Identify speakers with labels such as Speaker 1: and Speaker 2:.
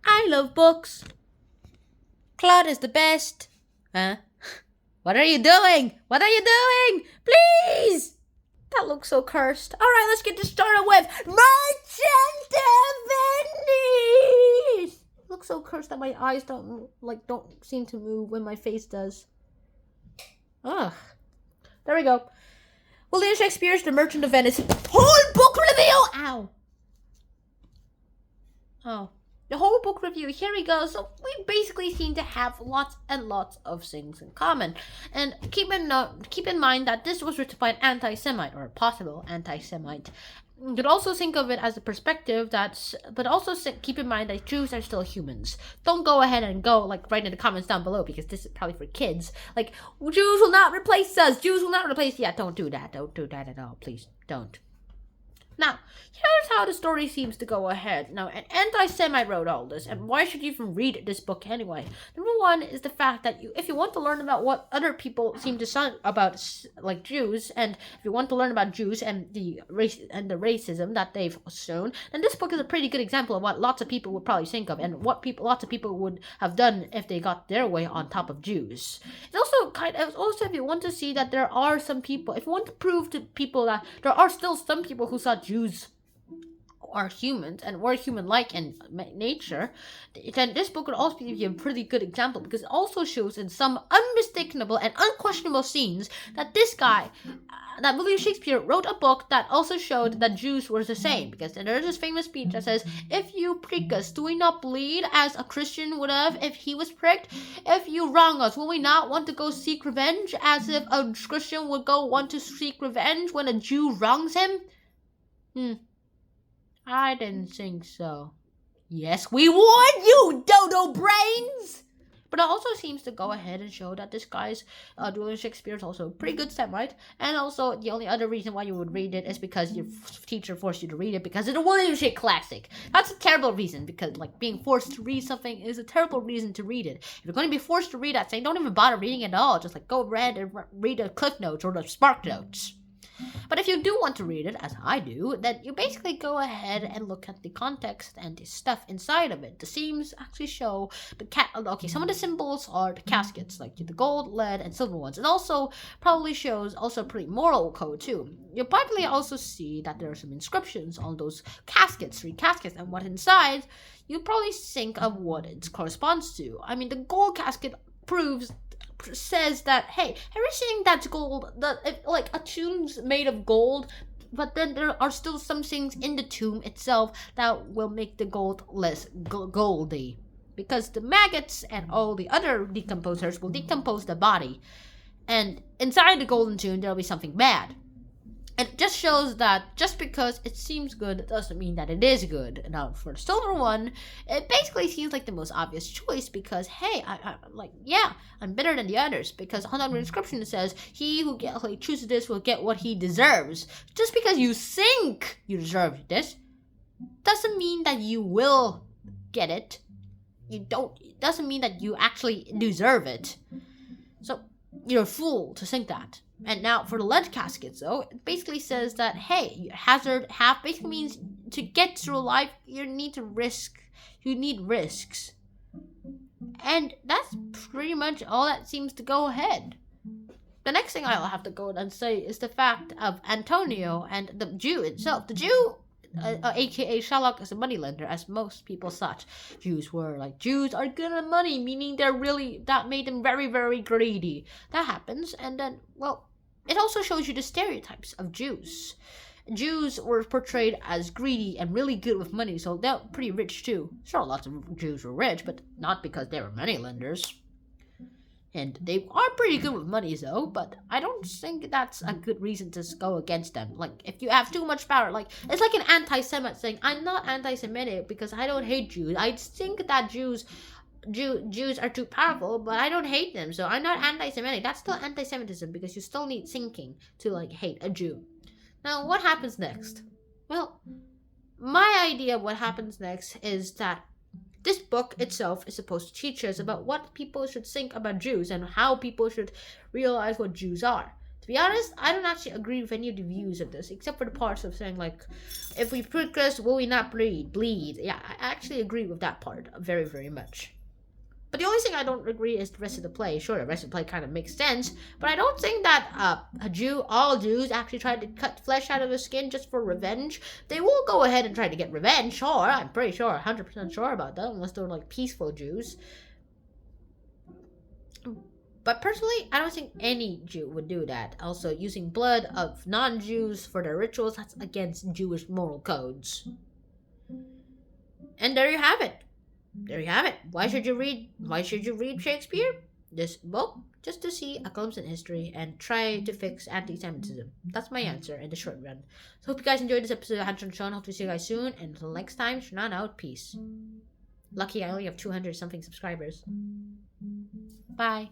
Speaker 1: I love books. Claude is the best. Huh? What are you doing? What are you doing? Please! That looks so cursed. Alright, let's get this started with Merchant of Venice! It looks so cursed that my eyes don't seem to move when my face does. Ugh. There we go. William Shakespeare's The Merchant of Venice. Whole book review! Ow. Oh. The whole book review. Here we go. So we basically seem to have lots and lots of things in common. And keep in mind that this was written by an anti-Semite, or a possible anti-Semite. You could also think of it as a perspective but also keep in mind that Jews are still humans. Don't go ahead and go write in the comments down below, because this is probably for kids. Jews will not replace us. Jews will not replace. Yeah, don't do that. Don't do that at all. Please don't. Now, here's how the story seems to go ahead. Now, an anti-Semite wrote all this, and why should you even read this book anyway? Number one is the fact that if you want to learn about what other people seem to say about, Jews, and if you want to learn about Jews and the racism that they've shown, then this book is a pretty good example of what lots of people would probably think of, and what lots of people would have done if they got their way on top of Jews. It's also if you want to see that there are some people, if you want to prove to people that there are still some people who thought Jews are humans and were human-like in nature, then this book would also give you a pretty good example, because it also shows in some unmistakable and unquestionable scenes that that William Shakespeare wrote a book that also showed that Jews were the same. Because there's this famous speech that says, "If you prick us, do we not bleed as a Christian would have if he was pricked? If you wrong us, will we not want to go seek revenge as if a Christian would go want to seek revenge when a Jew wrongs him?" I didn't think so. Yes, we would, you dodo brains! But it also seems to go ahead and show that this guy's, William Shakespeare is also a pretty good Semite. And also, the only other reason why you would read it is because your teacher forced you to read it because it's a William Shakespeare classic. That's a terrible reason, because, being forced to read something is a terrible reason to read it. If you're going to be forced to read that thing, don't even bother reading it at all. Just, go read the Cliff Notes or the Spark Notes. But if you do want to read it, as I do, then you basically go ahead and look at the context and the stuff inside of it. The themes actually show some of the symbols are the caskets, like the gold, lead, and silver ones. It also probably shows also a pretty moral code too. You'll probably also see that there are some inscriptions on those caskets, 3 caskets, and what inside, you probably think of what it corresponds to. I mean, the gold casket says that, hey, everything that's gold, a tomb's made of gold, but then there are still some things in the tomb itself that will make the gold less goldy, because the maggots and all the other decomposers will decompose the body, and inside the golden tomb there'll be something bad. It just shows that just because it seems good, it doesn't mean that it is good. Now, for the silver one, it basically seems like the most obvious choice, because, hey, I'm better than the others, because on the inscription it says, "He who chooses this will get what he deserves." Just because you think you deserve this doesn't mean that you will get it. It doesn't mean that you actually deserve it. So, you're a fool to think that. And now for the lead caskets, though, it basically says that, hey, hazard half basically means to get through life, you need risks. And that's pretty much all that seems to go ahead. The next thing I'll have to go and say is the fact of Antonio and the Jew itself. The Jew, aka Shylock, is a moneylender, as most people thought Jews were. Jews are good at money, meaning that made them very, very greedy. That happens, and then, it also shows you the stereotypes of Jews. Jews were portrayed as greedy and really good with money, so they're pretty rich too. Sure, lots of Jews were rich, but not because they were moneylenders. And they are pretty good with money, though, but I don't think that's a good reason to go against them. If you have too much power, it's like an anti-Semite saying, "I'm not anti-Semitic because I don't hate Jews. I think that Jews are too powerful, but I don't hate them, so I'm not anti-Semitic." That's still anti-Semitism, because you still need thinking to hate a Jew. Now, what happens next? Well, my idea of what happens next is that this book itself is supposed to teach us about what people should think about Jews and how people should realize what Jews are. To be honest, I don't actually agree with any of the views of this, except for the parts of saying like, if we progress, will we not bleed? Yeah, I actually agree with that part very, very much. But the only thing I don't agree is the rest of the play. Sure, the rest of the play kind of makes sense, but I don't think that all Jews actually tried to cut flesh out of their skin just for revenge. They will go ahead and try to get revenge, sure. I'm pretty sure, 100% sure about that, unless they're like peaceful Jews. But personally, I don't think any Jew would do that. Also, using blood of non-Jews for their rituals, that's against Jewish moral codes. And there you have it. There you have it. Why should you read Shakespeare? This book, just to see a glimpse in history and try to fix anti-Semitism. That's my answer in the short run. So hope you guys enjoyed this episode of Hanson Sean. Hope to see you guys soon. And until next time, Shanan out. Peace. Lucky I only have 200 something subscribers. Bye.